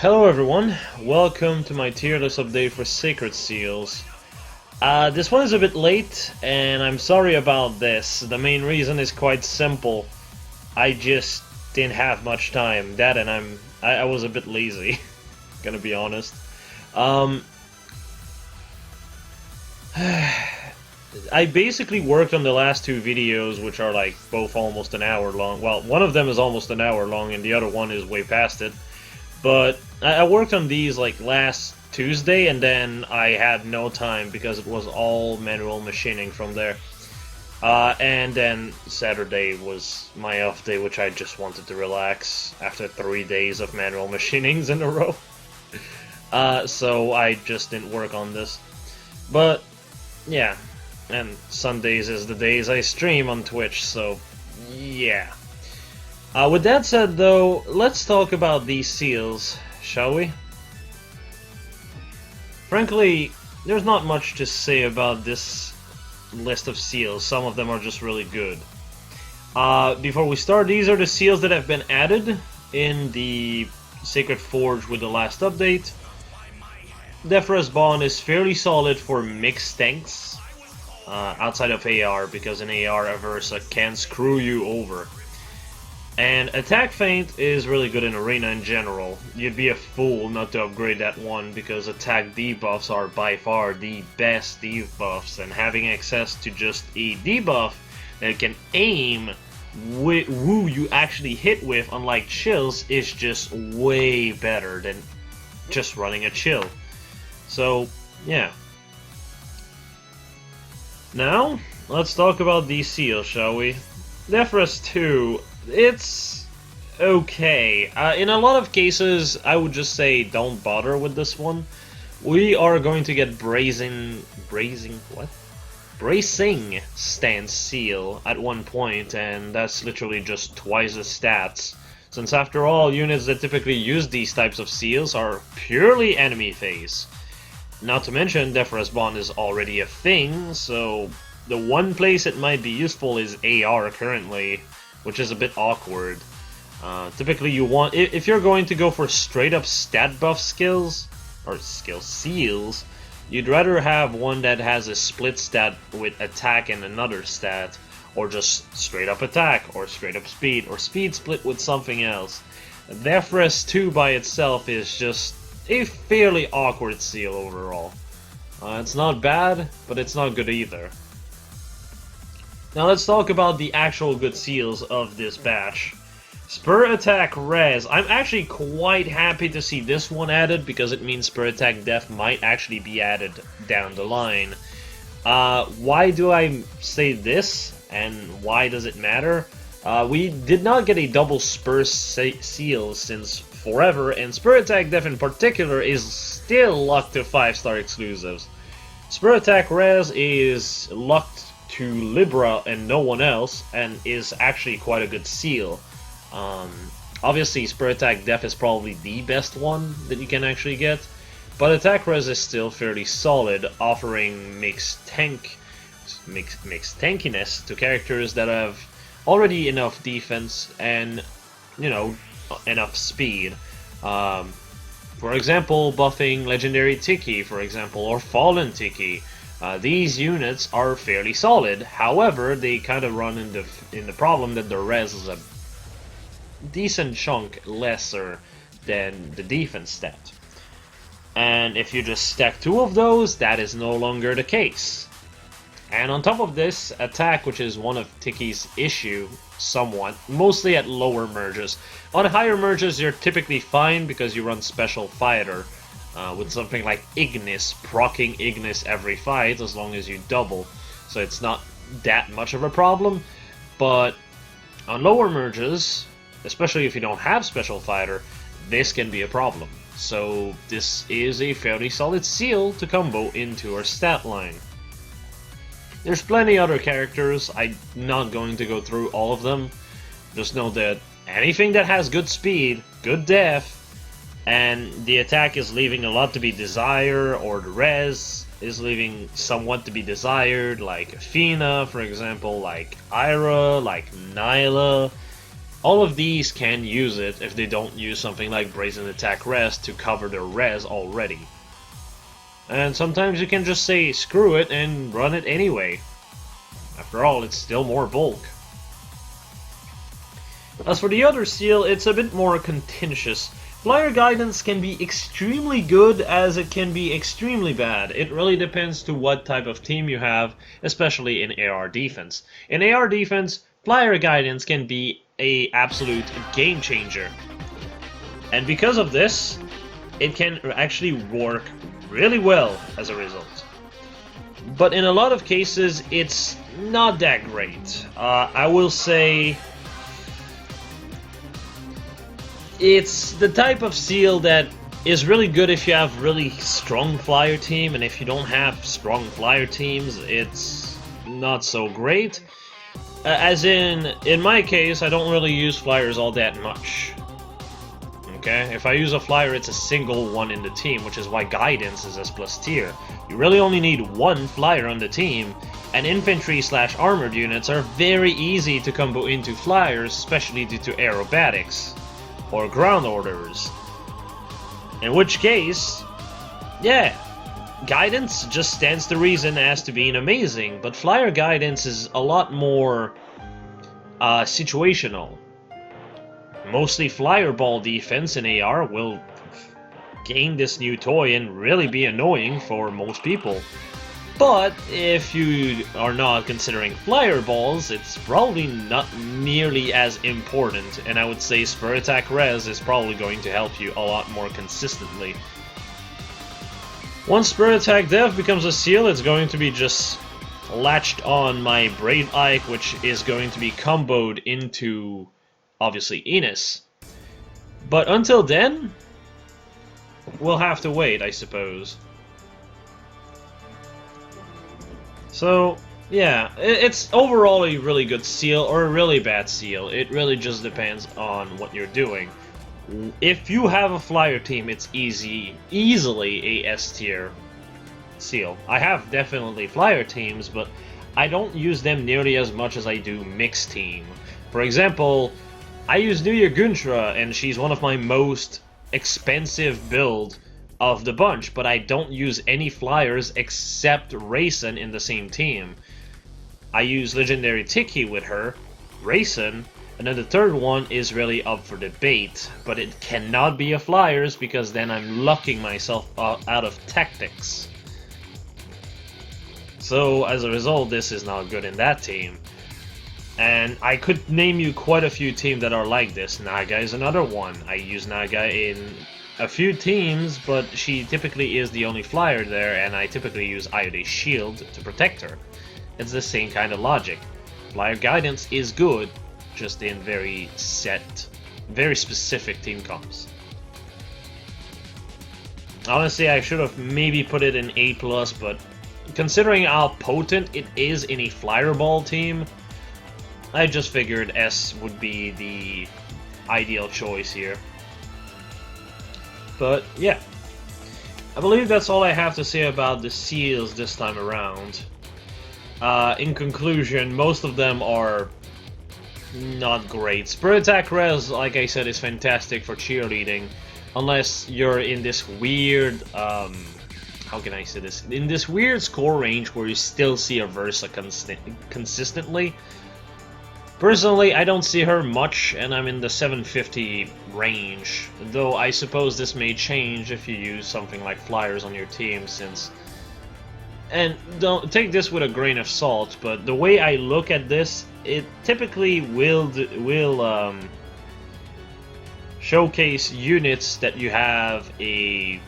Hello everyone, welcome to my tier list update for Sacred Seals. This one is a bit late, and I'm sorry about this. The main reason is quite simple. I just didn't have much time. That and I was a bit lazy, gonna be honest. I basically worked on the last two videos, which are like both almost an hour long. Well, one of them is almost an hour long, and the other one is way past it. But I worked on these like last Tuesday, and then I had no time because it was all manual machining from there. And then Saturday was my off day, which I just wanted to relax after 3 days of manual machinings in a row. So I just didn't work on this. But yeah, and Sundays is the days I stream on Twitch, so yeah. With that said, though, let's talk about these seals, shall we? Frankly, there's not much to say about this list of seals. Some of them are just really good. Before we start, these are the seals that have been added in the Sacred Forge with the last update. Defra's Bond is fairly solid for mixed tanks, outside of AR, because an AR Aversa can screw you over. And Attack Feint is really good in Arena in general. You'd be a fool not to upgrade that one, because attack debuffs are by far the best debuffs, and having access to just a debuff that can aim who you actually hit with, unlike chills, is just way better than just running a chill. So, yeah. Now, let's talk about these seals, shall we? Defras 2. It's okay. In a lot of cases, I would just say don't bother with this one. We are going to get Bracing Stance Seal at one point, and that's literally just twice the stats. Since after all, units that typically use these types of seals are purely enemy phase. Not to mention, Defra's Bond is already a thing, so the one place it might be useful is AR currently, which is a bit awkward. Typically you want, if you're going to go for straight up stat buff skills, or skill seals, you'd rather have one that has a split stat with attack and another stat, or just straight up attack, or straight up speed, or speed split with something else. Defras 2 by itself is just a fairly awkward seal overall. It's not bad, but it's not good either. Now let's talk about the actual good seals of this batch. Spur Attack Res. I'm actually quite happy to see this one added, because it means Spur Attack Def might actually be added down the line. Why do I say this, and why does it matter? We did not get a double Spur seal since forever, and Spur Attack Def in particular is still locked to 5-star exclusives. Spur Attack Res is locked to Libra and no one else, and is actually quite a good seal. Obviously, Spur Attack Def is probably the best one that you can actually get, but Attack Res is still fairly solid, offering mixed tankiness to characters that have already enough defense and, you know, enough speed. For example, buffing Legendary Tiki, for example, or Fallen Tiki. These units are fairly solid. However, they kind of run in the problem that the res is a decent chunk lesser than the defense stat. And if you just stack two of those, that is no longer the case. And on top of this, attack, which is one of Tiki's issue, somewhat, mostly at lower merges. On higher merges, you're typically fine because you run Special Fighter. With something like Ignis, proccing Ignis every fight as long as you double, so it's not that much of a problem. But on lower merges, especially if you don't have Special Fighter, this can be a problem. So this is a fairly solid seal to combo into our stat line. There's plenty other characters. I'm not going to go through all of them. Just know that anything that has good speed, good def, and the attack is leaving a lot to be desired, or the res is leaving somewhat to be desired, like Athena, for example, like Ira, like Nyla. All of these can use it if they don't use something like Brazen Attack Res to cover their res already. And sometimes you can just say screw it and run it anyway. After all, it's still more bulk. As for the other seal, it's a bit more contentious. Flyer guidance can be extremely good as it can be extremely bad. It really depends to what type of team you have, especially in AR defense. In AR defense, flyer guidance can be an absolute game changer. And because of this, it can actually work really well as a result. But in a lot of cases, it's not that great. I will say it's the type of seal that is really good if you have really strong flyer team, and if you don't have strong flyer teams, it's not so great. As in my case, I don't really use flyers all that much. Okay, if I use a flyer, it's a single one in the team, which is why guidance is S+ tier. You really only need one flyer on the team, and infantry/armored units are very easy to combo into flyers, especially due to aerobatics or ground orders. In which case, yeah, guidance just stands to reason as to being amazing, but flyer guidance is a lot more situational. Mostly flyer ball defense in AR will gain this new toy and really be annoying for most people. But if you are not considering flyer balls, it's probably not nearly as important, and I would say Spur Attack Res is probably going to help you a lot more consistently. Once Spur Attack Dev becomes a seal, it's going to be just latched on my Brave Ike, which is going to be comboed into, obviously, Enos. But until then, we'll have to wait, I suppose. So, yeah, it's overall a really good seal or a really bad seal. It really just depends on what you're doing. If you have a flyer team, it's easily a S tier seal. I have definitely flyer teams, but I don't use them nearly as much as I do mixed team. For example, I use New Year Guntra, and she's one of my most expensive build of the bunch, but I don't use any flyers except Rayson in the same team. I use Legendary Tiki with her, Rayson, and then the third one is really up for debate, but it cannot be a flyers because then I'm lucking myself out of tactics. So as a result, this is not good in that team. And I could name you quite a few teams that are like this. Naga is another one. I use Naga in a few teams, but she typically is the only flyer there, and I typically use Iode's Shield to protect her. It's the same kind of logic. Flyer guidance is good, just in very specific team comps. Honestly, I should have maybe put it in A+, but considering how potent it is in a flyer ball team, I just figured S would be the ideal choice here. But yeah, I believe that's all I have to say about the seals this time around. In conclusion, most of them are not great. Spur Attack Res, like I said, is fantastic for cheerleading, unless you're in this weird, how can I say this? In this weird score range where you still see a Versa consistently. Personally, I don't see her much, and I'm in the 750 range, though I suppose this may change if you use something like flyers on your team, since... And don't take this with a grain of salt, but the way I look at this, it typically will showcase units that you have a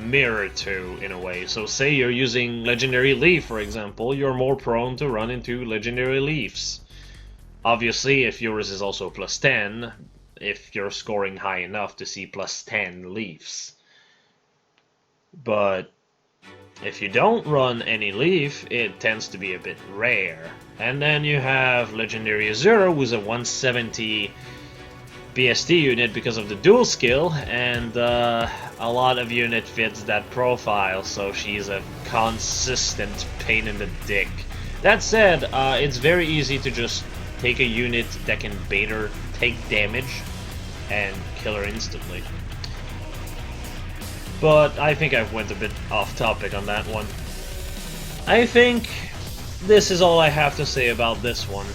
mirror to, in a way. So say you're using Legendary Leaf, for example, you're more prone to run into Legendary Leafs. Obviously, if yours is also +10, if you're scoring high enough to see +10 Leafs. But if you don't run any Leaf, it tends to be a bit rare. And then you have Legendary Azura, who's a 170 BST unit because of the dual skill, and a lot of unit fits that profile, so she's a consistent pain in the dick. That said, it's very easy to just take a unit that can bait her, take damage, and kill her instantly. But I think I went a bit off topic on that one. I think this is all I have to say about this one.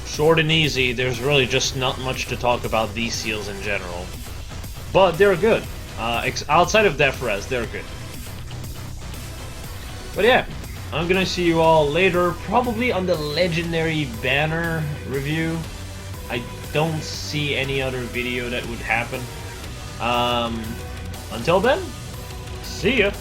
Short and easy, there's really just not much to talk about these seals in general. But they're good. Outside of Death Res, they're good. But yeah, I'm gonna see you all later, probably on the Legendary Banner review. I don't see any other video that would happen. Until then, see ya!